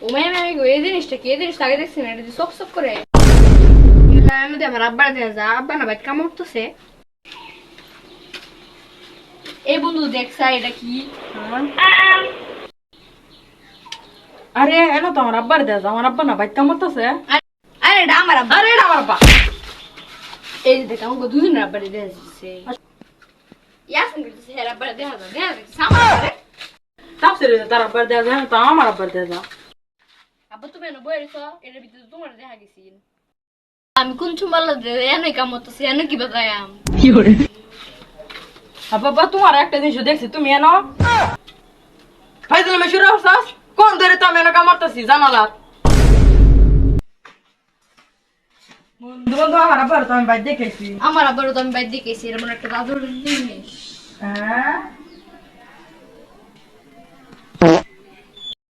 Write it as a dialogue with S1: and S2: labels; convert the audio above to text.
S1: ও ma'am আমি এই জিনিসটা কি এই জিনিসটা আগে দেখছি না এটা চক চক করে আমি তো আমার আব্বার দেখা যা আব্বা না ভাই কামড় করতেছে এই বন্ধু দেখছা এটা কি
S2: আরে এনো তো আমার আব্বার দেয়া আমার আব্বা না বাইক কামড়তেছে।
S1: আরে এটা আমার আব্বা
S2: আরে এটা আমার আব্বা।
S1: এই যে দেখ আমাকে দুজনের আব্বারে দেখা যাচ্ছে ইয়াসিন করতেছে হের আব্বারে দেখা যাচ্ছে আমার আব্বারে
S2: তাপসে রয়েছে তার আব্বার দেয়া যায় তো আমার আব্বার দেয়া যা।
S1: আব্বা তুমি এনে বই রেখো এর ভিতরে তোমার দেখা গেছি আমি কোন চুমালা এনে কামড়তেছে এনে কি বাজায়াম
S2: কি করে আব্বা তোমার একটা জিনিস দেখছি তুমি এনো ফাইজল মেশুরা হসাস কোন ধরে তো আমি এনো কামড়তেছি জানালা বন্ধু বন্ধু আমার আব্বার তো আমি বাইক দেখেছি।
S1: আমার আব্বারও তো আমি বাইর দেখেছি এরকম একটা দাদুর জিনিস
S2: হ্যাঁ